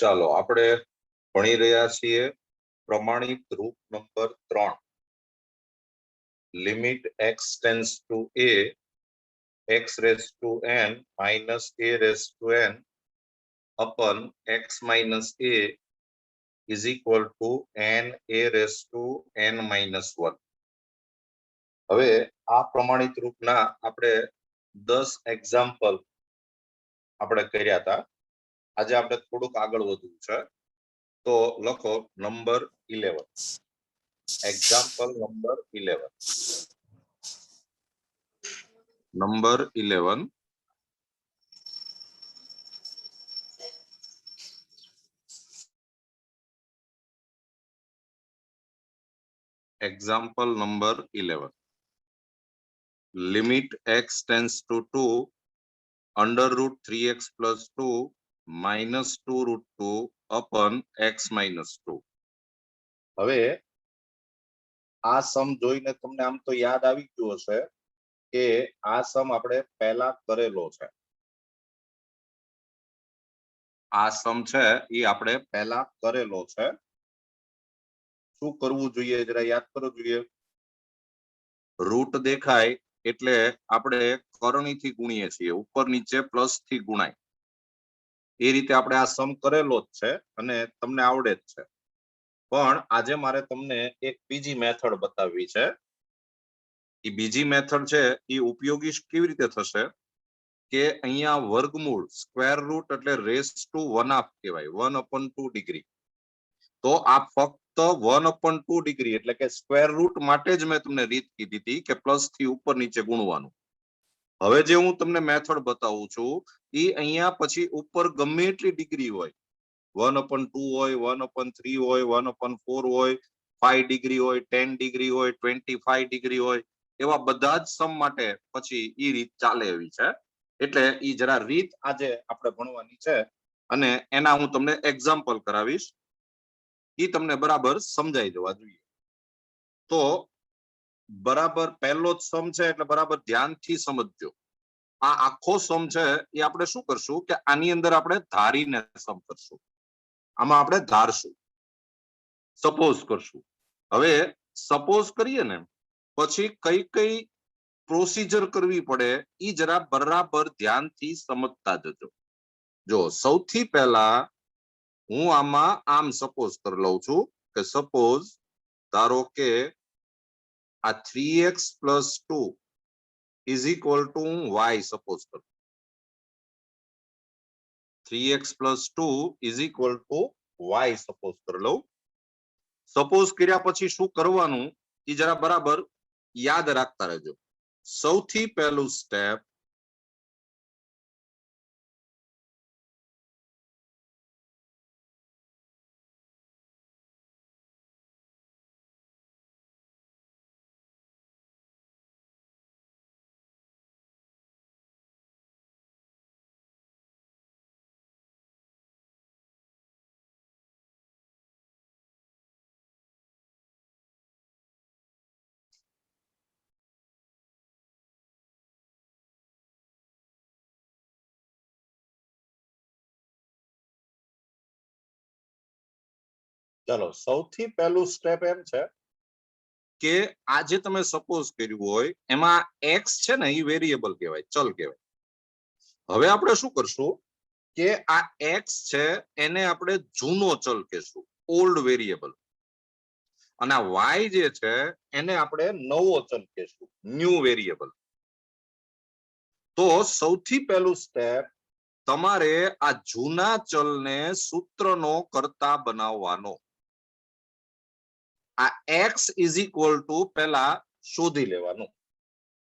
ચાલો આપણે ભણી રહ્યા છીએ પ્રમાણિત રૂપ number 3 limit x tends two a x raised to n minus a raised to n upon x minus a is equal to n a raised to n minus 1. હવે આ પ્રમાણિત રૂપના આપણે 10 એક્ઝામ્પલ આપણે કર્યા હતા. આજે આપણે થોડુંક આગળ વધવું છે તો લખો number 11 example number 11 number 11 example number 11 limit x tends to 2 under root 3x plus 2 minus 2 root 2 upon x minus 2. હવે આ સમ જોઈને તમને આમ તો યાદ આવી ગયો હશે કે આ સમ આપણે પહેલા કરેલો છે. આ સમ છે એ આપણે પહેલા કરેલો છે. શું કરવું જોઈએ જરા યાદ કરો જોઈએ. રૂટ દેખાય એટલે આપણે કરણીથી ગુણીએ છીએ, ઉપર નીચે પ્લસ થી ગુણાય. એ રીતે આપણે આ સમ કરેલો જ છે અને તમને આવડે જ છે. પણ આજે મારે તમને એક બીજી મેથડ બતાવવી છે. એ બીજી મેથડ છે એ ઉપયોગી કેવી રીતે થશે કે અહીંયા વર્ગમૂળ સ્ક્વેર રૂટ એટલે રેસ ટુ 1/2 કહેવાય, 1/2 ડિગ્રી. તો આ ફક્ત 1/2 ડિગ્રી એટલે કે સ્ક્વેર રૂટ માટે જ મેં તમને રીત કીધી હતી કે પ્લસ થી ઉપર નીચે ગુણવાનું. હવે જે હું તમને મેથડ બતાવું છું એ અહીંયા પછી ઉપર ગમે એટલી ડિગ્રી હોય, 1/2 હોય, 1/3 હોય, 1/4 હોય, 5 ડિગ્રી હોય, 10 ડિગ્રી હોય, 25 ડિગ્રી હોય, એવા બધા જ સમ માટે પછી એ રીત ચાલે એવી છે. એટલે એ જરા રીત આજે આપણે ભણવાની છે અને એના હું તમને એક્ઝામ્પલ કરાવીશ. એ તમને બરાબર સમજાઈ જવા જોઈએ. તો બરાબર પહેલો જ સમ છે એટલે બરાબર ધ્યાનથી સમજજો. આ આખો સમ છે એ આપણે શું કરશું કે આની અંદર આપણે ધારીને સમ કરશું. આમાં આપણે ધારશું, સપોઝ કરશું. હવે સપોઝ કરીએ ને પછી કઈ કઈ પ્રોસીજર કરવી પડે એ જરા બરાબર ધ્યાનથી સમજતા જજો. જો સૌથી પહેલા હું આમાં આમ સપોઝ કરી લઉં છું કે સપોઝ ધારો કે આ 3x + 2 is equal to y suppose કરું. 3x + 2 is equal to y suppose કરી લઉં. સપોઝ કર્યા પછી શું કરવાનું એ જરા બરાબર યાદ રાખતા રહેજો. સૌથી પહેલું સ્ટેપ ચલો સૌથી પહેલું સ્ટેપ એમ છે કે આજે તમે સપોઝ કર્યું હોય એમાં x છે ને એ વેરિયેબલ કહેવાય, ચલ કહેવાય. હવે આપણે શું કરશું કે આ x છે એને આપણે જૂનો ચલ કહેશું, ઓલ્ડ વેરિયેબલ. અને આ y જે છે એને આપણે નવો ચલ કહેશું, ન્યુ વેરિયેબલ. તો સૌથી પહેલું સ્ટેપ તમારે આ જૂના ચલને સૂત્રનો કર્તા બનાવવાનો. આ x = પહેલા શોધી લેવાનું.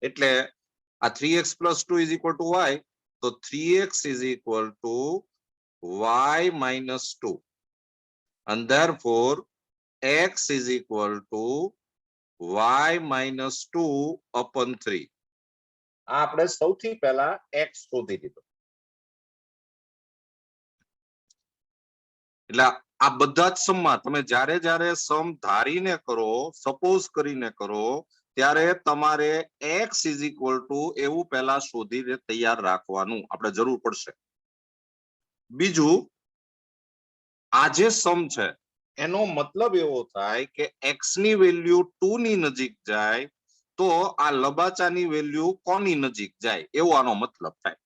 એટલે આ 3x + 2 = y, તો 3x = y - 2 and therefore x = y - 2/3. આ આપણે સૌથી પહેલા x શોધી લીધો. એટલે આ બધા જ સમમાં તમે જ્યારે જ્યારે સમ ધારીને કરો, સપોઝ કરીને કરો, ત્યારે તમારે x = એવું પહેલા શોધીને તૈયાર રાખવાનું, આપણે જરૂર પડશે. બીજું આ જે સમ છે એનો મતલબ એવો થાય કે x ની વેલ્યુ 2 ની નજીક જાય તો આ લંબાચાની વેલ્યુ કોની નજીક જાય એવો આનો મતલબ થાય.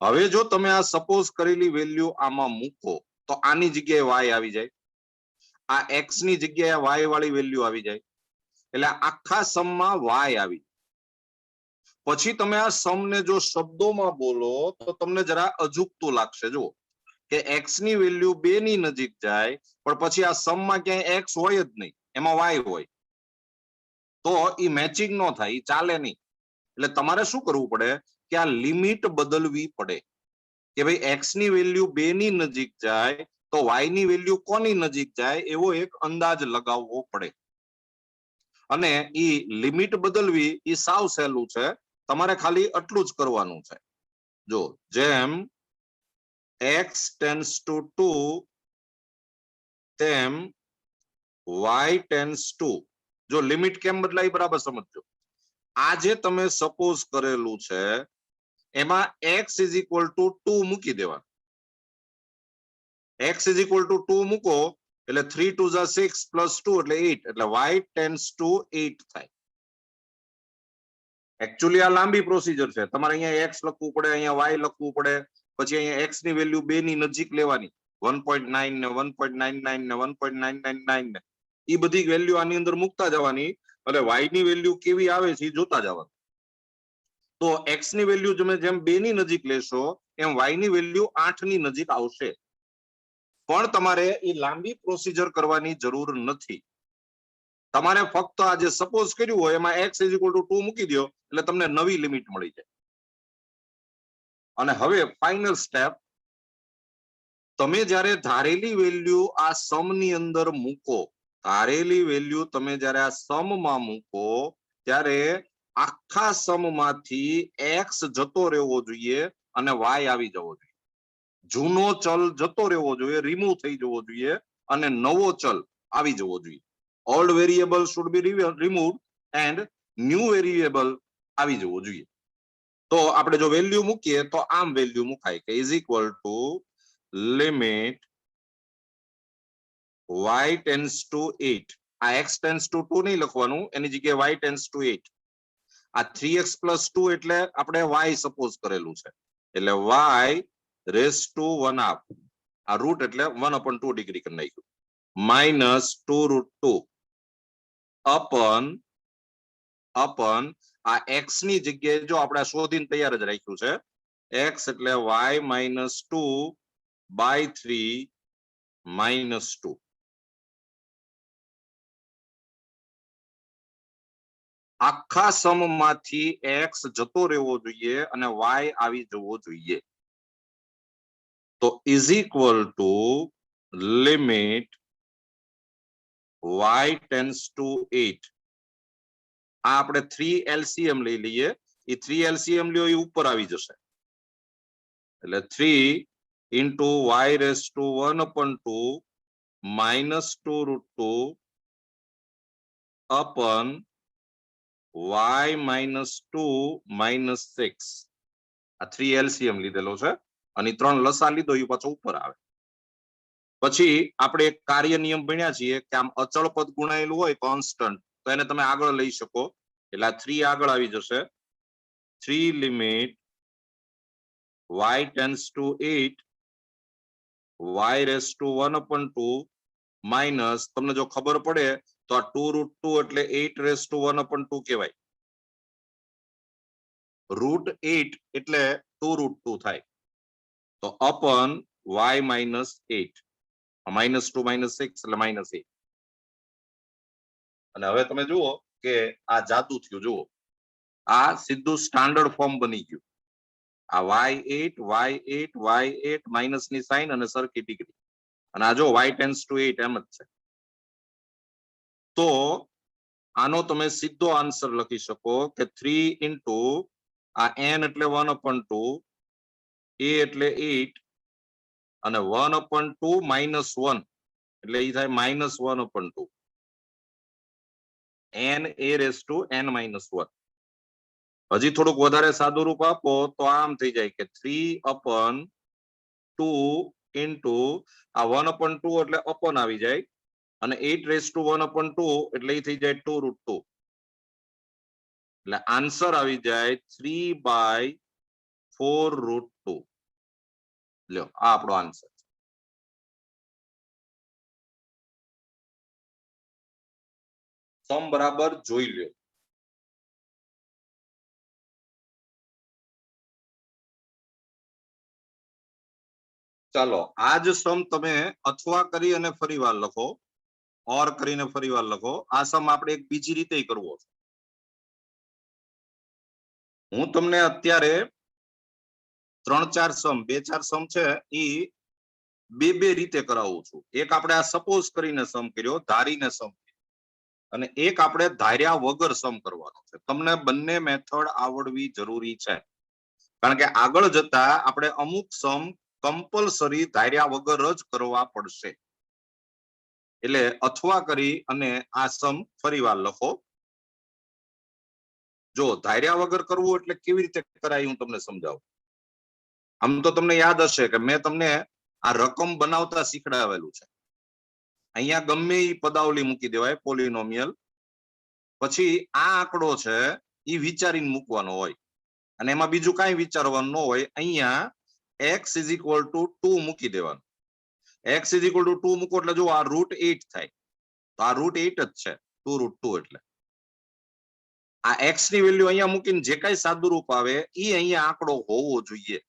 હવે જો તમે આ સપોઝ કરેલી વેલ્યુ આમાં મૂકો તો આની જગ્યાએ y આવી જાય, આ x ની જગ્યાએ y વાળી વેલ્યુ આવી જાય, એટલે આખા સમમાં y આવી. પછી તમે આ સમને જો શબ્દોમાં બોલો તો તમને જરા અજુગતું લાગશે. જો કે x ની વેલ્યુ 2 ની નજીક જાય પણ પછી આ સમમાં ક્યાંય x હોય જ નહીં, એમાં y હોય, તો ઈ મેચિંગ નો થાય, ઈ ચાલે નહીં. એટલે તમારે શું કરવું પડે કે આ લિમિટ બદલવી પડે કે ભાઈ x ની વેલ્યુ 2 ની નજીક જાય તો y ની વેલ્યુ કોની નજીક જાય એવો એક અંદાજ લગાવવો પડે. અને ઈ લિમિટ બદલવી ઈ સાવ સહેલું છે, તમારે ખાલી આટલું જ કરવાનું છે. જો જેમ x ટેન્ડ્સ ટુ 2 તેમ y ટેન્ડ્સ ટુ, જો લિમિટ કેમ બદલાય બરાબર સમજજો. આ જે તમે સપોઝ કરેલું છે એમાં x ઇઝ ઇક્વલ ટુ 2 મૂકી દેવાનું. x ઇઝ ઇક્વલ ટુ 2 મૂકો એટલે 3 2 ઝા 6 પ્લસ 2 એટલે 8, એટલે y ટેન્ડ્સ ટુ 8 થાય. એકચ્યુઅલી આ લાંબી પ્રોસિજર છે, તમારે અહીંયા x લખવું પડે, અહીંયા y લખવું પડે, પછી અહીંયા x ની વેલ્યુ 2 ની નજીક લેવાની, 1.9 ને 1.99 ને 1.999 ને ઈ બધી વેલ્યુ આની અંદર મૂકતા જવાની અને y ની વેલ્યુ કેવી આવે છે એ જોતા જવાનું. તો x ની વેલ્યુ તમે જેમ 2 ની નજીક લેશો એમ y ની વેલ્યુ 8 ની નજીક આવશે. પણ તમારે એ લાંબી પ્રોસિજર કરવાની જરૂર નથી. તમારે ફક્ત આ જે સપોઝ કર્યું હોય એમાં x ઇઝ ઇક્વલ ટુ 2 મૂકી દો એટલે તમને નવી લિમિટ મળી જાય. અને હવે ફાઇનલ સ્ટેપ, તમે જ્યારે ધારેલી વેલ્યુ આ સમ ની અંદર મૂકો, ધારેલી વેલ્યુ તમે જ્યારે આ સમમાં મૂકો ત્યારે આખા સમમાંથી x જતો રહેવો જોઈએ અને y આવી જવો જોઈએ. જૂનો ચલ જતો રહેવો જોઈએ, રિમૂવ થઈ જવો જોઈએ અને નવો ચલ આવી જવો જોઈએ. Old variable should be removed and new variable આવી જવો જોઈએ. તો આપણે જો વેલ્યુ મૂકીએ તો આમ વેલ્યુ મુકાય કે is equal to limit y tends to 8. આ x ટેન્ડ્સ ટુ 2 નહીં લખવાનું, એની જગ્યાએ y ટેન્ડ્સ ટુ 8. આ 3x પ્લસ 2 એટલે આપણે y સપોઝ કરેલું છે, એટલે y રેસ ટુ 1/2, આ રૂટ એટલે 1/2 ડિગ્રી કરી નાખ્યું, માઇનસ 2√2 અપન આ x ની જગ્યાએ જો આપણે શોધીને તૈયાર જ રાખ્યું છે, x એટલે y માઇનસ 2/3 માઇનસ 2. આખા સમમાંથી x જતો રહેવો જોઈએ અને y આવી જવો જોઈએ. તો is equal to limit y tends to 8. આ આપણે 3 LCM લઈ લઈએ, એ 3 LCM લ્યો એ ઉપર આવી જશે, એટલે 3 into y raise to 1/2 minus 2√2 અપન y minus 2 minus 6. આ 3 LCM લીધેલો છે અને 3 લસા લીધો એ પાછો ઉપર આવે. પછી આપણે એક કાર્ય નિયમ ભણ્યા છીએ કે આમ અચળ પદ ગુણાયેલું હોય કોન્સ્ટન્ટ તો એને તમે આગળ લઈ શકો, એટલે આ 3 આગળ આવી જશે. 3 limit y tends to 8 y raise to 1/2 minus, તમને જો ખબર પડે તો આ 2√2 એટલે 8 રેસ ટુ 1/2 કહેવાય. √8 એટલે 2√2 થાય, તો અપન y માઇનસ 8, -2 -6 એટલે -8. અને હવે તમે જુઓ કે આ જાદુ થયું. જુઓ આ સીધું સ્ટાન્ડર્ડ ફોર્મ બની ગયું. આ y8 y8 y8 માઇનસ ની સાઇન અને સરખી ડિગ્રી, અને આ જો y ટેન્ડ્સ ટુ 8 એમ જ છે. તો આનો તમે સીધો આન્સર લખી શકો કે 3 ઇન્ટુ આ n એટલે 1/2, a એટલે 8 અને 1/2 માઇનસ 1 એટલે એ થાય -1/2, n a raise to n minus 1. હજી થોડુંક વધારે સાદું રૂપ આપો તો આમ થઈ જાય કે 3/2 ઇન્ટુ આ 1/2 એટલે અપન આવી જાય અને 8⁻1/2 એટલે એ થઈ જાય 2√2 એટલે આન્સર આવી જાય 3/4√2. લ્યો આ આપણો આન્સર. સમ બરાબર જોઈ લ્યો. ચાલો આ જ સમ તમે અથવા કરી અને ફરીવાર લખો, ઓર કરીને ફરીવાર લખો. આ સમ આપણે એક બીજી રીતે કરવો છે. હું તમને અત્યારે 3-4 સમ 2-4 સમ છે એ બે રીતે કરાવું છું. એક આપણે આ સપોઝ કરીને સમ કર્યો, ધારીને સમ, અને એક આપણે ધાર્યા વગર સમ કરવાનો છે. તમને બંને મેથડ આવડવી જરૂરી છે, કારણ કે આગળ જતા આપણે અમુક સમ કમ્પલસરી ધાર્યા વગર જ કરવા પડશે. એટલે અથવા કરી અને આ સમ ફરીવાર લખો. જો ધાર્યા વગર કરવું એટલે કેવી રીતે કરાય હું તમને સમજાવું. આમ તો તમને યાદ હશે કે મેં તમને આ રકમ બનાવતા શીખડાવેલું છે. અહીંયા ગમે એ પદાવલી મૂકી દેવાય પોલિનોમિયલ, પછી આ આંકડો છે એ વિચારીને મૂકવાનો હોય અને એમાં બીજું કાંઈ વિચારવાનું ન હોય. અહીંયા x = 2 મૂકી દેવાનું. x = 2 મૂકો એટલે જો આ √8 થાય, તો આ √8 જ છે 2√2 એટલે. આ x ની વેલ્યુ અહીંયા મૂકીને જે કાંઈ સાદુરૂપ આવે એ અહીંયા આંકડો હોવો જોઈએ.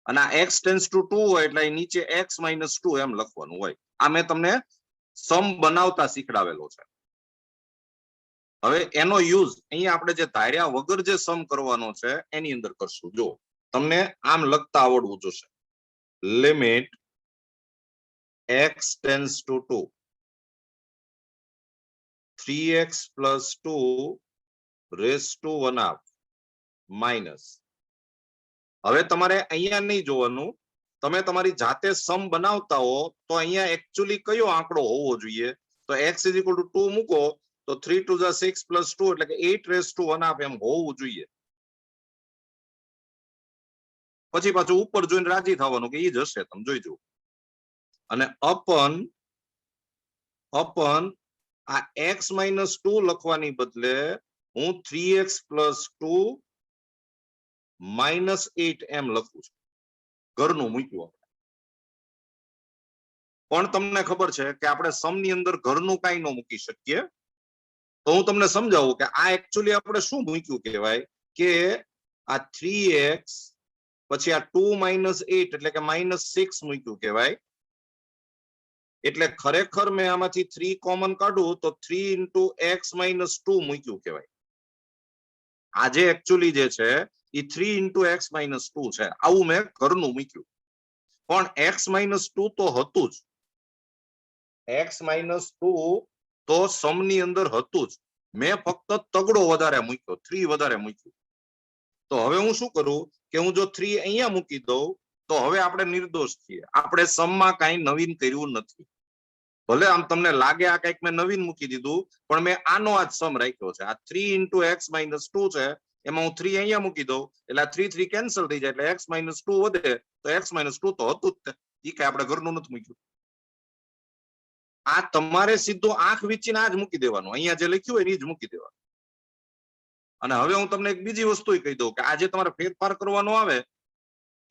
અને આ x → 2 હોય એટલે નીચે x - 2 એમ લખવાનું હોય. આ મેં તમને સમ બનાવતા શીખડાવેલો છે. હવે એનો યુઝ અહીંયા આપણે જે ધાર્યા વગર જે સમ કરવાનો છે એની અંદર કરશું. જો તમને આમ લખતા આવડવું જોશે. Limit x → 2 3x + 2⁻1/2 minus. હવે તમારે અહીંયા નહીં જોવાનું, તમે તમારી જાતે સમ બનાવતા હો તો અહીંયા એકચ્યુઅલી કયો આંકડો હોવો જોઈએ. તો x = 2 મૂકો તો 3 × 2 = 6 + 2 એટલે કે 8⁻1/2 એમ હોવું જોઈએ. પછી પાછું ઉપર જોઈને રાજી થવાનું કે એ જ હશે, તમે જોઈ જુઓ. અને અપન આ x - 2 લખવાની બદલે હું 3x + 2 -8 એમ લખું છું. ઘરનું મૂક્યું. પણ તમને ખબર છે કે આપણે સમ ની અંદર ઘરનું કાંઈ ન મૂકી શકીએ. તો હું તમને સમજાવું કે આ એકચ્યુઅલી આપણે શું મૂક્યું કહેવાય કે આ 3x પછી આ 2 - 8 એટલે કે -6 મૂક્યું કહેવાય. એટલે ખરેખર મેં આમાંથી 3 કોમન કાઢું તો 3 × x - 2 મૂક્યું કહેવાય. આજે એકચ્યુઅલી જે છે એ 3 × x - 2 છે. આવું મેં ઘરનું મૂક્યું. પણ x - 2 તો હતું જ. x - 2 તો સમ ની અંદર હતું જ. મેં ફક્ત તગડો વધારે મૂક્યો, 3 વધારે મૂક્યું. તો હવે હું શું કરું કે હું જો 3 અહીંયા મૂકી દઉં તો હવે આપણે નિર્દોષ છીએ. આપણે સમમાં કાંઈ નવીન કર્યું નથી. ભલે આમ તમને લાગે આ કંઈક મેં નવીન મૂકી દીધું, પણ મેં આનો આ જ સમ રાખ્યો છે. આ 3 × x - 2 છે, એમાં હું 3 અહીંયા મૂકી દઉં એટલે આ 3 3 કેન્સલ થઈ જાય એટલે x - 2 વધે. તો x - 2 તો હતું જ. એ કઈ આપણે ઘરનું નથી મૂક્યું. આ તમારે સીધું આંખ વીંચીને આ જ મૂકી દેવાનું. અહીંયા જે લખ્યું હોય એ જ મૂકી દેવાનું. અને હવે હું તમને એક બીજી વસ્તુ કહી દઉં કે આજે તમારે ફેરફાર કરવાનો આવે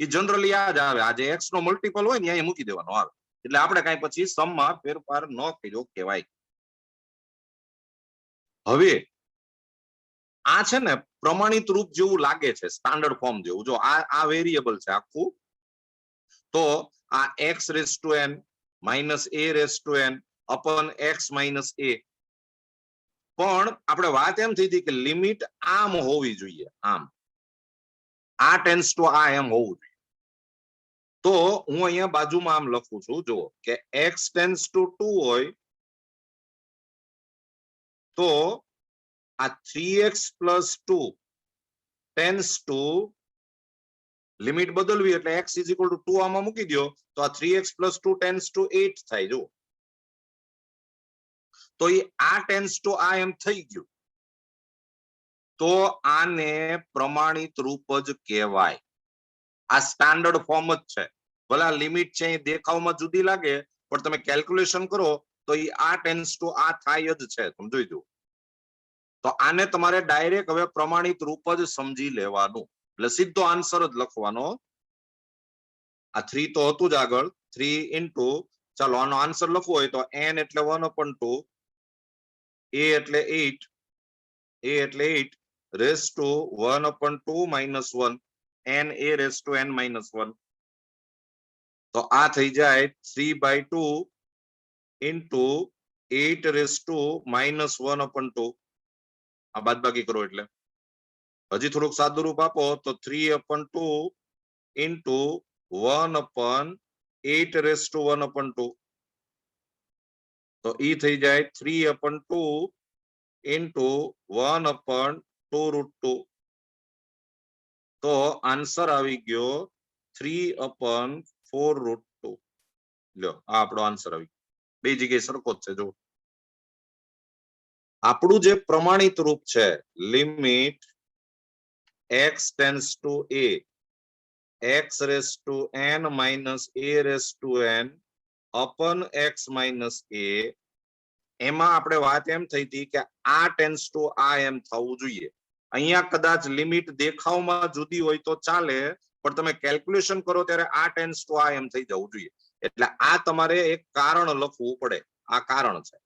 એ જનરલી આ જ આવે. આજે x નો મલ્ટીપલ હોય ને અહીંયા મૂકી દેવાનો આવે. એટલે આપણે કાંઈ પછી સમમાં ફેરફાર ન કર્યો કહેવાય. હવે આ છે ને પ્રમાણિત રૂપ જેવું લાગે છે, સ્ટાન્ડર્ડ ફોર્મ જેવું. જો આ વેરિયેબલ છે આખું, તો આ x⁻n -a⁻n અપન x - a. પણ આપણે વાત એમ થઈ હતી કે લિમિટ આમ હોવી જોઈએ, આમ આ ટેન્સ ટુ આ એમ હોવું જોઈએ. તો હું અહીંયા બાજુમાં આમ લખું છું, જો કે x → 2 હોય તો આ 3x + 2 → લિમિટ બદલવી એટલે x = 2 આમાં મૂકી દો તો આ 3x + 2 → 8 થાય. જો તો એ આ ટેન્સ ટુ આ એમ થઈ ગયું. તો આને પ્રમાણિત રૂપ જ કહેવાય. આ સ્ટાન્ડર્ડ ફોર્મ જ છે. ભલે આ લિમિટ છે એ દેખાવમાં જુદી લાગે, પણ તમે કેલ્ક્યુલેશન કરો તો એ આ ટેન્સ ટુ આ થાય જ છે. તમે જોઈ જુઓ. તો આને તમારે ડાયરેક્ટ હવે પ્રમાણિત રૂપ જ સમજી લેવાનું, એટલે સીધો આન્સર જ લખવાનો. આ 3 તો હતું જ આગળ, 3 ઇન્ટુ, ચાલો આનો આન્સર લખવો હોય તો n એટલે 1/2, a એટલે 8, a એટલે 8 raise to 1/2 - 1, n a raise to n - 1. તો આ થઈ જાય 3/2 ઇન્ટુ 8 રેસ ટુ -1/2. આ બાદબાકી કરો એટલે હજી થોડુંક સાદું રૂપ આપો તો 3/2 ઇન્ટુ 1/8 રેસ ટુ 1/2. તો ઈ થઈ જાય 3/2 ઇન્ટુ 1/2√2. તો આન્સર આવી ગયો 3/4√2. લ્યો આ આપણો આન્સર આવી ગયો. બે જગ્યાએ સરખો જ છે. જો આપણું જે પ્રમાણિત રૂપ છે limit x tends two a x raise to n minus a raise to n અપન x minus a, એમાં આપણે વાત એમ થઈ હતી કે આ ટેન્ડ્સ ટુ આ એમ થવું જોઈએ. અહીંયા કદાચ લિમિટ દેખાવમાં જુદી હોય તો ચાલે, પણ તમે કેલ્ક્યુલેશન કરો ત્યારે આ ટેન્ડ્સ ટુ આ એમ થઈ જવું જોઈએ. એટલે આ તમારે એક કારણ લખવું પડે. આ કારણ છે,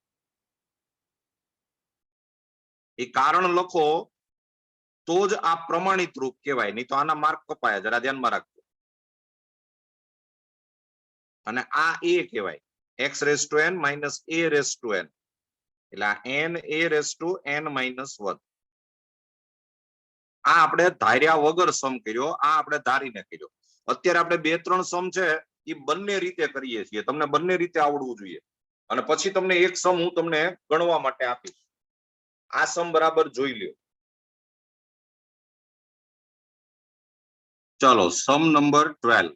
એ કારણ લખો તો જ આ પ્રમાણિત રૂપ કહેવાય, નહીં તો આના માર્ક કપાય. જરા ધ્યાનમાં રાખજો. અને આ a કહેવાય, x raise to n minus a raise to n, એટલે આ n a raise to n - 1. આ આપણે ધાર્યા વગર સમ કર્યો, આ આપણે ધારીને કર્યો. અત્યારે આપણે 2-3 સમ છે એ બંને રીતે કરીએ છીએ. તમને બંને રીતે આવડવું જોઈએ, અને પછી તમને એક સમ હું તમને ગણવા માટે આપીશ. આ સમ બરાબર જોઈ લ્યો. ચાલો, sum number 12.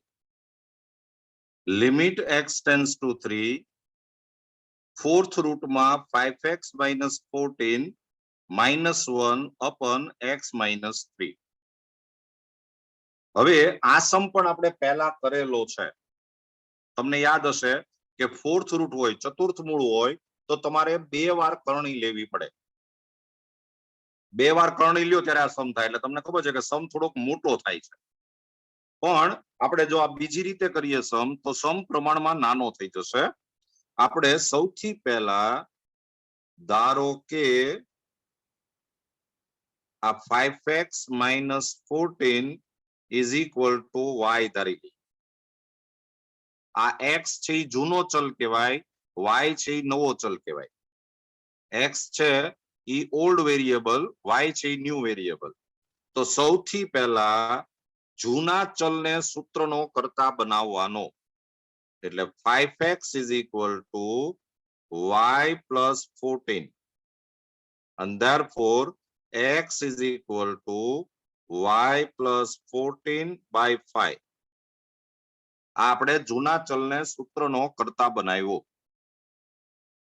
Limit x tends to 3, fourth રૂટમાં 5x - 14 -1 અપન x - 3. હવે આ સમ પણ આપણે પહેલા કરેલો છે. તમને યાદ હશે કે ફોર્થ રૂટ હોય, ચતુર્થ મૂળ હોય, તો તમારે 2 વાર કરણી લેવી પડે. 2 વાર કરણી લ્યો ત્યારે આ સમ થાય. એટલે તમને ખબર છે કે સમ થોડોક મોટો થાય છે. પણ આપણે જો આ બીજી રીતે કરીએ સમ, તો સમ પ્રમાણમાં નાનો થઈ જશે. આપણે સૌથી પહેલા ધારો કે આ 5x - 14 is equal to y ધારી લઈએ. આ x છે એ જૂનો ચલ કહેવાય, y છે એ નવો ચલ કહેવાય. x છે એ ઓલ્ડ વેરિયેબલ, y છે એ ન્યૂ વેરિયેબલ. તો સૌથી પહેલા જૂના ચલને સૂત્રનો કરતા બનાવવાનો. એટલે 5x is equal to y plus 14, and therefore x is equal to y plus 14/5. આપણે જૂના ચલને સૂત્રનો કરતા બનાવ્યો.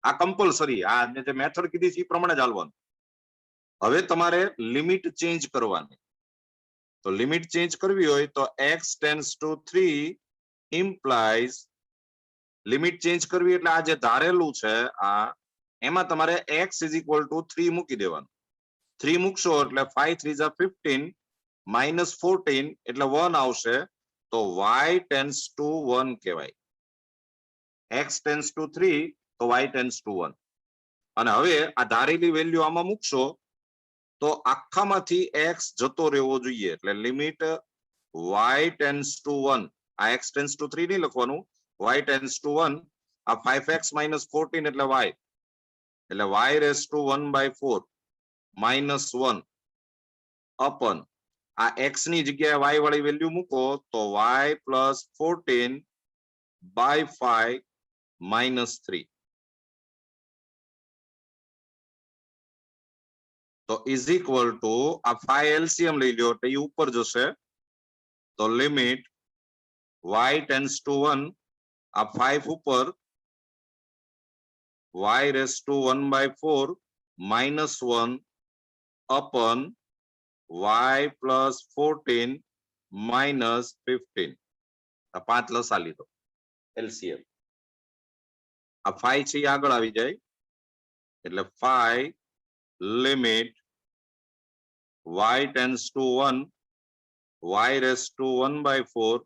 આ કમ્પલસરી, આ જે મેથડ કીધી છે એ પ્રમાણે જ હાલવાનું. હવે તમારે લિમિટ ચેન્જ કરવાની. તો લિમિટ ચેન્જ કરવી હોય તો x tends to 3 implies, limit change કરવી એટલે આ જે ધારેલું છે આ, એમાં તમારે x ઇઝ ઇક્વલ ટુ 3 મૂકી દેવાનું. 3 મૂકશો એટલે 5 3 જા 15 -14 એટલે 1 આવશે. તો y ટેન્ડ્સ ટુ 1 કહેવાય. x ટેન્ડ્સ ટુ 3 તો y ટેન્ડ્સ ટુ 1. અને હવે આ ધારેલી વેલ્યુ આમાં મૂકશો તો આખામાંથી x જતો રહેવો જોઈએ. એટલે લિમિટ y ટેન્ડ્સ ટુ 1, આ x ટેન્ડ્સ ટુ 3 નહીં લખવાનું, y ટેન્ડ્સ ટુ 1. આ 5x - 14 એટલે y, એટલે y રેસ ટુ 1/4 -1 અપન આ x ની જગ્યાએ y વાળી વેલ્યુ મૂકો તો y પ્લસ 14/5 -3. તો ઇઝ ઇક્વલ ટુ આ 5 એલસીએમ લઈ લ્યો એટલે એ ઉપર જશે. તો લિમિટ y ટેન્ડ્સ ટુ 1, આ 5 ઉપર, y raise to 1/4 -1 અપન y plus 14 -15. આ 5 લસા લીધો એલસીએમ. આ 5 છે એ આગળ આવી જાય એટલે 5 limit y tends to 1 y raised to 1/4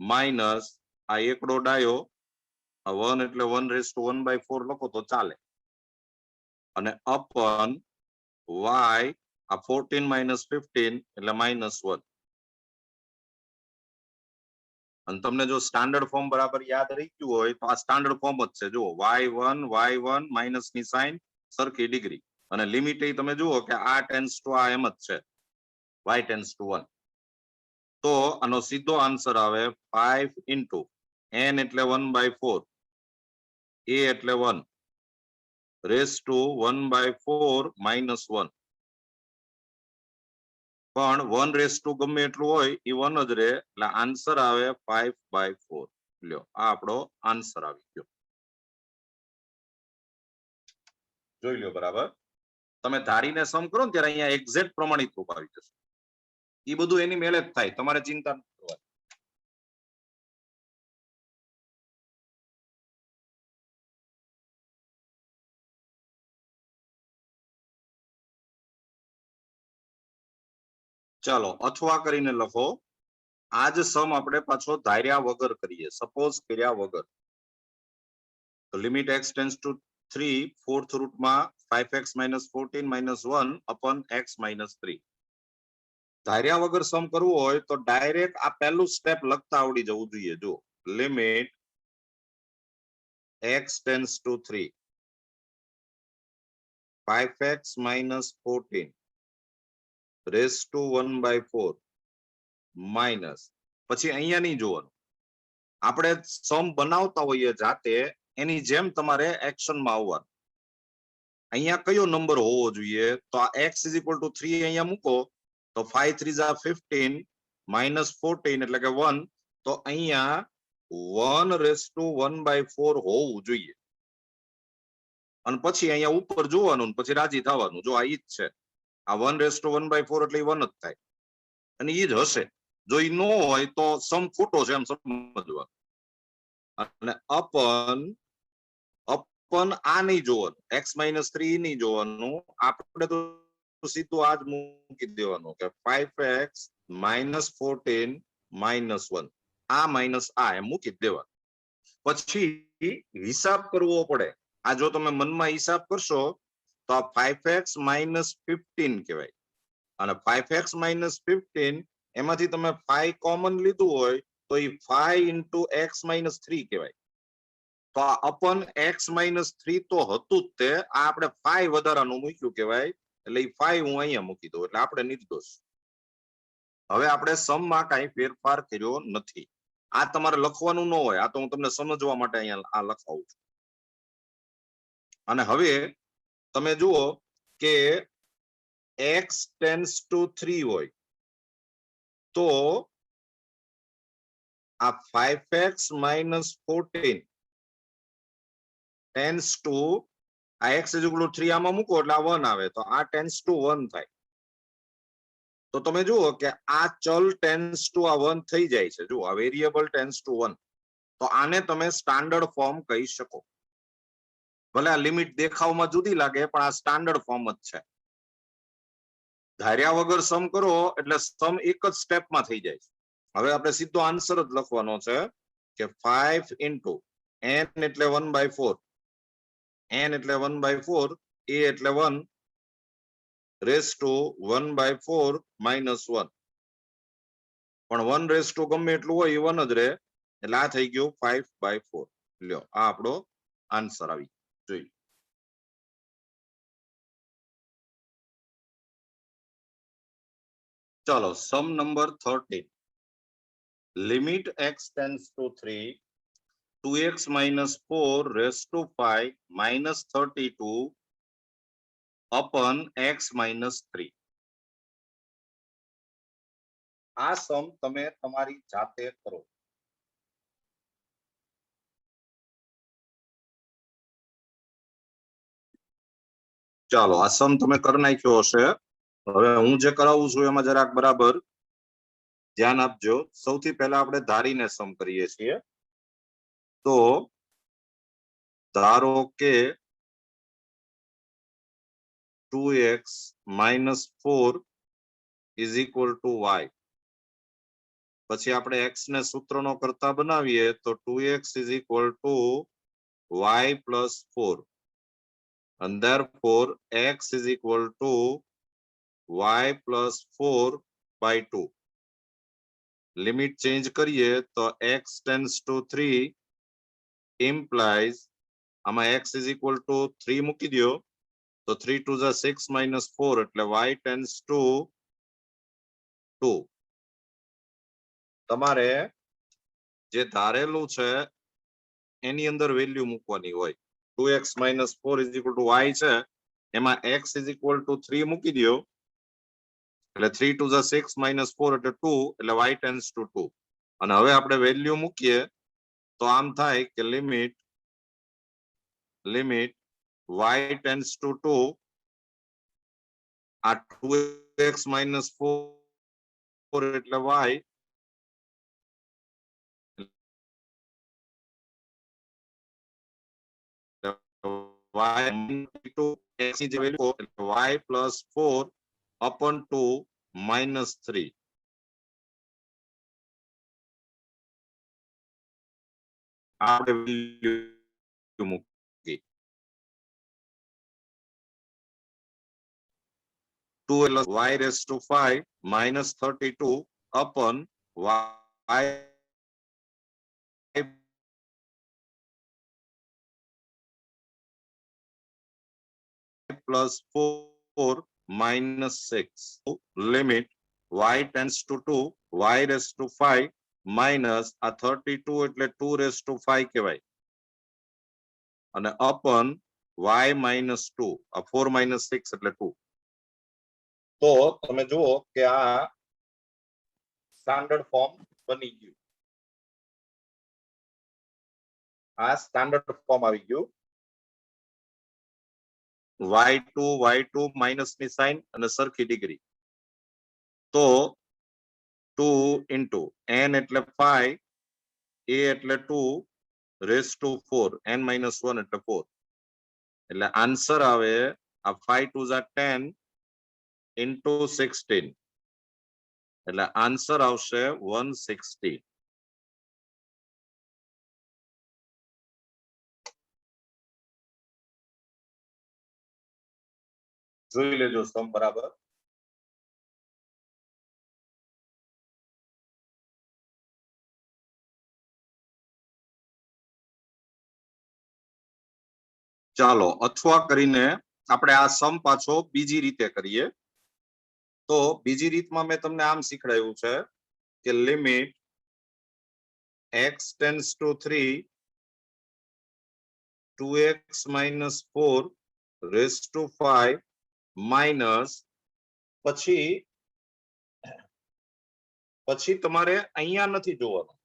minus આ એકડો ડાયો 1 એટલે 1 raised to 1/4 લખો તો ચાલે અને અપન y આ 14 minus 15 એટલે -1. અને તમને જો સ્ટાન્ડર્ડ ફોર્મ બરાબર યાદ રહી ગયું હોય તો આ સ્ટાન્ડર્ડ ફોર્મ જ છે. જુઓ y1 માઇનસ ની સાઇન સરખી ડિગ્રી અને લિમિટ એ તમે જુઓ કે આ ટેન્સ ટુ આ એમ જ છે y ટેન્સ ટુ 1. તો આનો સીધો આન્સર આવે 5 ઇન્ટુ n એટલે 1/4 a એટલે 1 રેસ ટુ 1/4 -1. પણ 1 રેસ ટુ ગમે એટલું હોય એ 1 જ રહે એટલે આન્સર આવે 5/4. લ્યો આ આપણો આન્સર આવી ગયો. જોઈ લો બરાબર. તમે ધારીને સમ કરો ને ત્યારે અહીંયા એક્ઝેક્ટ પ્રમાણિત રૂપ આવી જશે. એ બધું એની મેળે જ થાય, તમારે ચિંતા ન કરવાની. ચાલો અથવા કરીને લખો. આજ સમ આપણે પાછો ધાર્યા વગર કરીએ, સપોઝ કર્યા વગર. Limit x tends to 3 fourth રૂટમાં 5x - 14 - 1 અપોન x - 3. ધાર્યા વગર સમ કરવું હોય તો ડાયરેક્ટ આ પહેલું સ્ટેપ લખતા આવડી જવું જોઈએ. જો limit x tends to 3 5x - 14 raise to 1/4 minus પછી અહીંયા નહીં જોવાનું, આપણે સમ બનાવતા હોઈએ જાતે એની જેમ તમારે એક્શનમાં આવવાનું. અહીંયા કયો નંબર હોવો જોઈએ તો આ x = 3 અહીંયા મૂકો તો 5 3 = 15 -14 એટલે કે 1. તો અહીંયા 1/1/4 હોવું જોઈએ અને પછી અહીંયા ઉપર જોવાનું પછી રાજી થવાનું. જો આ ઈ જ છે, આ 1/1/4 એટલે 1 જ થાય અને ઈ જ હશે. જો ઈ ન હોય તો સમ ખોટો છે એમ સમજવાનું. અને અપન આ નહીં જોવાનું, x - 3 નહીં જોવાનું, આપણે તો સીધું આ જ મૂકી દેવાનું કે 5x - 14 -1 આ માઇનસ આ એમ મૂકી દેવાનું. પછી હિસાબ કરવો પડે. આ જો તમે મનમાં હિસાબ કરશો તો આ 5x - 15 કહેવાય અને 5x - 15 એમાંથી તમે 5 કોમન લીધું હોય તો એ 5 × x - 3 કહેવાય. તો આ અપન x - 3 તો હતું જ તે, આ આપણે 5 વધારાનું મૂક્યું કહેવાય એટલે એ 5 હું અહીંયા મૂકી દઉં એટલે આપણે નિર્દોષ. હવે આપણે સમમાં કાંઈ ફેરફાર કર્યો નથી. આ તમારે લખવાનું ન હોય, આ તો હું તમને સમજવા માટે અહીંયા આ લખાવું છું. અને હવે તમે જુઓ કે x ટેન્ડ્સ ટુ 3 હોય તો આ 5x - 14 ટેન્ડ્સ ટુ આ x = 3 આમાં મૂકો એટલે આ 1 આવે તો આ ટેન્ડ્સ ટુ 1 થાય. તો તમે જુઓ કે આ ચલ ટેન્ડ્સ ટુ આ 1 થઈ જાય છે. જુઓ આ વેરિયેબલ ટેન્ડ્સ ટુ 1. તો આને તમે સ્ટાન્ડર્ડ ફોર્મ કહી શકો. ભલે આ લિમિટ દેખાવમાં જુદી લાગે પણ આ સ્ટાન્ડર્ડ ફોર્મ જ છે. ધાર્યા વગર સમ કરો એટલે સમ એક જ સ્ટેપમાં થઈ જાય છે. હવે આપણે સીધો આન્સર જ લખવાનો છે કે 5 × n એટલે 1/4 n એટલે 1/4 a એટલે 1 રેસ ટુ 1/4 -1. પણ 1 રેસ ટુ ગમે એટલું હોય એ 1 જ રહે એટલે આ થઈ ગયું 5/4. લ્યો આ આપણો આન્સર આવી જોઈ. ચાલો sum number 13. Limit x tends to 3 2x - 4 raise to 5 -32 upon x - 3. આ સમ તમે તમારી જાતે કરો. ચાલો આ સમ તમે કરી નાખ્યો હશે. હવે હું જે કરાવું છું એમાં જરાક બરાબર ધ્યાન આપજો સૌથી પહેલા આપણે ધારીને સમ કરીએ છીએ તો ધારો કે 2x minus 4 is equal to y. પછી આપણે x ને સૂત્રનો કરતા બનાવીએ તો 2x is equal to y plus 4 and therefore x is equal to y plus 4 by 2. Limit change કરીએ તો x tends to 3 implies આમાં x is equal to 3 મૂકી દો તો 3 to the 6 minus 4 એટલે y tends to 2. તમારે જે ધારેલું છે એની અંદર વેલ્યુ મૂકવાની હોય 2x minus 4 is equal to y છે એમાં x is equal to 3 મૂકી દો એટલે 3 to the 6 minus 4 એટલે 2 એટલે y tends to 2 અને હવે આપણે વેલ્યુ મૂકીએ તો આમ થાય કે લિમિટ y tends to 2 આ 2x minus 4 એટલે y y into x ની જે value y plus 4 upon 2 minus 3 આપણે વેલ્યુ મૂકી 2 plus y raised to 5 minus 32 upon y plus 4 minus 6 limit y tends to 2 y raised to 5 minus a 32 એટલે 2 raised to 5 કહેવાય અને upon y minus 2 a 4 minus 6 એટલે 2 તો તમે જુઓ કે આ સ્ટાન્ડર્ડ ફોર્મ બની ગયું આ સ્ટાન્ડર્ડ ફોર્મ આવી ગયું y2 માઇનસ ની સાઇન અને સરખી ડિગ્રી તો 2 into n એટલે 5 a એટલે 2 raised to 4 n minus 1 એટલે 4 એટલે આન્સર આવે આ 5 2 are 10 into 16 એટલે આન્સર આવશે 160 જોઈ લેજો સમ બરાબર ચાલો અથવા કરીને આપણે આ સમ પાછો બીજી રીતે કરીએ તો બીજી રીતમાં મેં તમને આમ શીખડાયું છે કે limit x tends to 3 2x minus 4 raised to 5 minus પછી તમારે અહીંયા નથી જોવાનું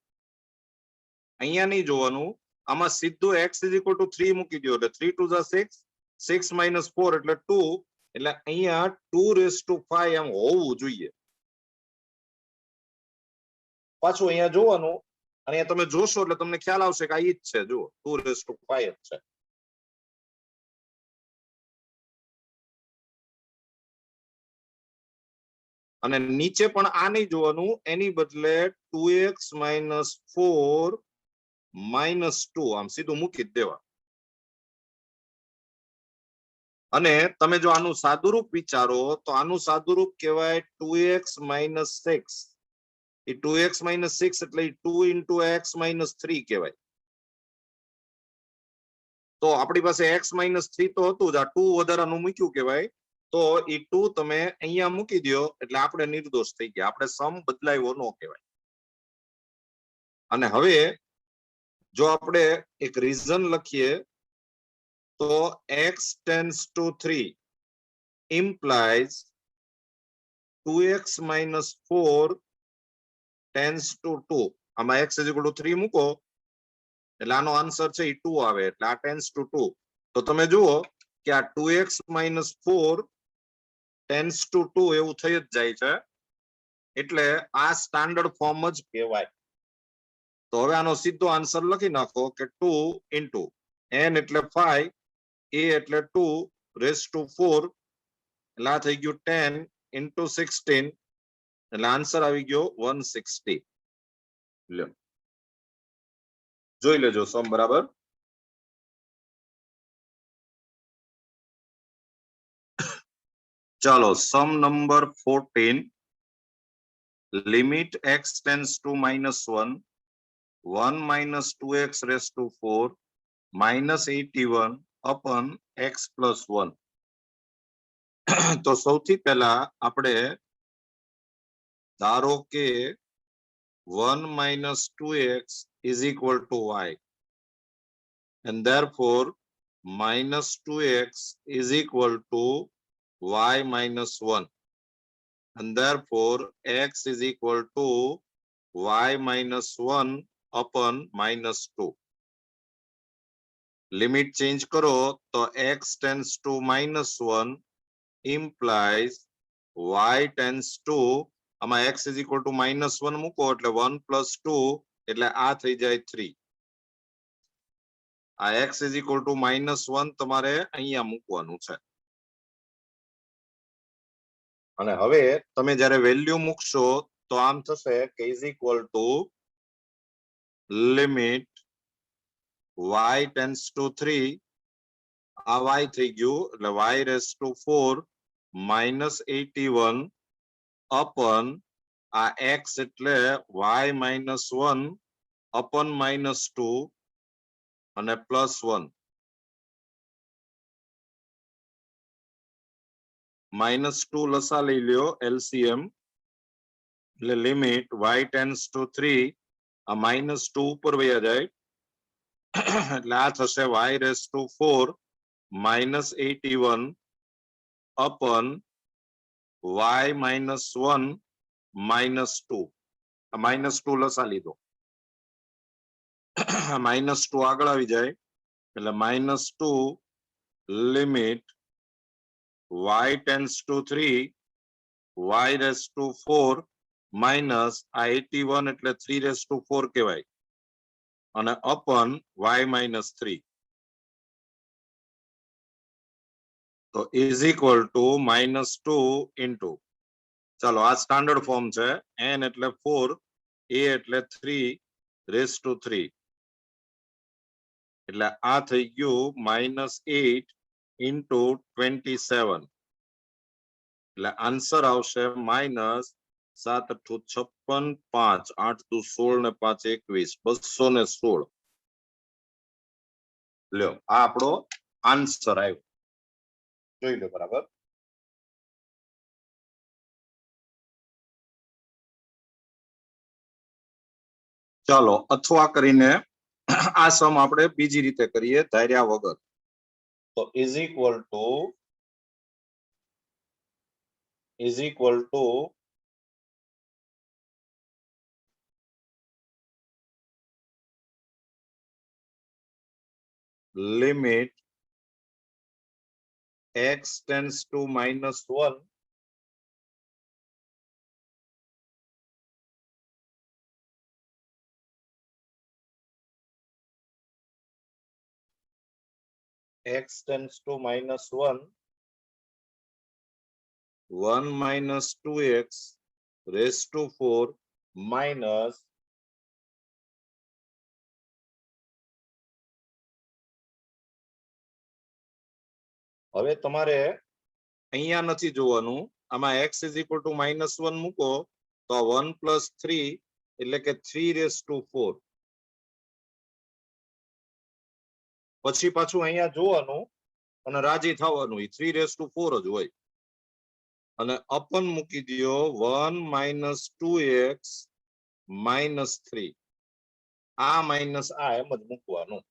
અહીંયા નહીં જોવાનું આમાં સીધું x is equal to 3 મૂકી દો એટલે 3 to the 6 6 minus 4 એટલે 2 એટલે અહીંયા 2 raised to 5 એમ હોવું જોઈએ પાછું અહીંયા જોવાનું અને તમે જોશો એટલે તમને ખ્યાલ આવશે કે આ ઈ જ છે જુઓ 2 raised to 5 જ છે અને નીચે પણ આ નહીં જોવાનું એની બદલે 2x minus 4 minus 2 આમ સીધું મૂકી જ દેવા અને તમે જો આનું સાદુરૂપ વિચારો તો આનું સાદુરૂપ કહેવાય 2x minus 6 એ 2x minus 6 એટલે 2 into x minus 3 કહેવાય તો આપણી પાસે x minus 3 તો હતું જ આ 2 વધારાનું મૂક્યું કહેવાય તો એ 2 તમે અહીંયા મૂકી દો એટલે આપણે નિર્દોષ થઈ ગયા આપણે સમ બદલાયો ન કહેવાય અને હવે જો આપણે એક રીઝન લખીએ તો x tends to 3 implies 2x minus 4 tends to 2 આમાં x is equal to 3 મૂકો એટલે આનો આન્સર છે એ 2 આવે એટલે આ tends to 2 તો તમે જુઓ કે આ 2x minus 4 tends to 2 એવું થઈ જ જાય છે એટલે આ સ્ટાન્ડર્ડ ફોર્મ જ કહેવાય. તો હવે આનો સીધો આન્સર લખી નાખો કે 2 ઇન્ટુ n એટલે 5, a એટલે 2 રેઝ ટુ 4, એટલે આ થઈ ગયું 10 ઇન્ટુ 16, એટલે આન્સર આવી ગયો 160. લ્યો જોઈ લેજો સમ બરાબર. ચાલો sum number 14, limit x tends to -1, 1 minus 2x raised to 4 minus 81 upon x plus 1. તો સૌથી પહેલા આપણે ધારો કે 1 minus 2x is equal to y, and therefore minus 2x is equal to y minus 1, and therefore x is equal to y minus 1 upon minus 2. Limit change કરો તો x tends to -1 implies y tends to, આમાં x is equal to -1 મૂકો એટલે 1 plus 2 એટલે આ થઈ જાય 3. આ x is equal to -1 તમારે અહીંયા મૂકવાનું છે. અને હવે તમે જ્યારે વેલ્યુ મૂકશો તો આમ થશે કે is equal to limit y tends to 3, આ y થઈ ગયું એટલે y raised to 4 minus 81 upon આ x એટલે y minus 1 upon minus 2 અને plus 1. minus 2 લસા લઈ લ્યો LCM, એટલે લિમિટ y tends to 3, આ minus 2 ઉપર વયા જાય એટલે આ થશે y raised to 4 minus 81 upon y minus 1 minus 2. minus 2 લસા લીધો, minus 2 આગળ આવી જાય એટલે minus 2 limit y tends to 3, y raised to 4 minus આ 81 એટલે 3 raised to 4 કહેવાય અને upon y minus 3. તો is equal to -2 into, ચાલો આ સ્ટાન્ડર્ડ ફોર્મ છે, n એટલે 4, a એટલે 3 raised to 3, એટલે આ થઈ ગયું -8 into 27, એટલે આન્સર આવશે -7 × 56, 5 8 × 16 ને 5 21, 216. લ્યો આ આપણો આન્સર આવ્યો, જોઈ લો બરાબર. ચાલો અથવા કરીને આ સમ આપણે બીજી રીતે કરીએ ધાર્યા વગર. તો is equal to limit x tends to -1, x tends to -1, 1 minus 2x raised to 4 minus હવે તમારે અહીંયા નથી જોવાનું, આમાં x is equal to -1 મૂકો તો 1 plus 3 એટલે કે 3 raised to 4. પછી પાછું અહીંયા જોવાનું અને રાજી થવાનું, 3 raised to 4 જ હોય અને અપન મૂકી દો 1 minus 2x minus 3, આ માઇનસ આ એમ જ મૂકવાનું.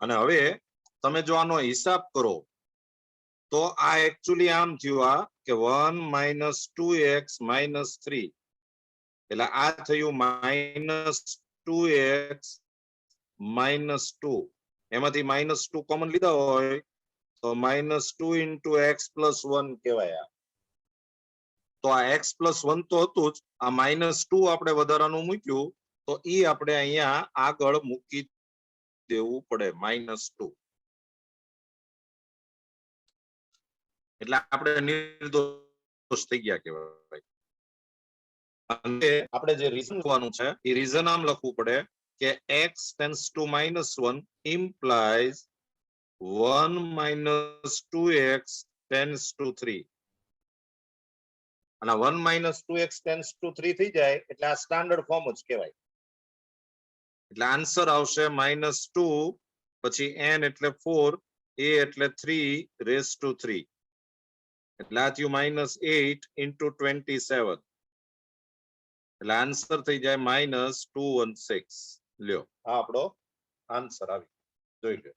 અને હવે તમે જો આનો હિસાબ કરો તો આ એકચ્યુઅલી આમ થયું આ કે 1 minus 2x minus 3, એટલે આ થયું -2x minus 2, એમાંથી -2 કોમન લીધા હોય તો -2 into x plus 1 કહેવાય. તો આ x+1 તો હતું જ, આ -2 આપણે વધારાનું મૂક્યું, તો ઈ આપણે અહીંયા આગળ મૂકી દેવું પડે, -2. એટલે આપણે નિર્દોષ થઈ ગયા કહેવાય. અને આપણે જે રીઝન લખવાનું છે એ રીઝન આમ લખવું પડે કે x tends two -1 implies 1 - 2x tends to 3. અને 1 - 2x ટેન્ડ્સ ટુ 3 થઈ જાય એટલે આ સ્ટાન્ડર્ડ ફોર્મ જ કહેવાય. એટલે આન્સર આવશે -2, પછી n એટલે 4, a એટલે 3^3. એટલે આ થયું -8 × 27. એટલે આન્સર થઈ જાય -216. લ્યો આ આપણો આન્સર આવી, જોઈ લો.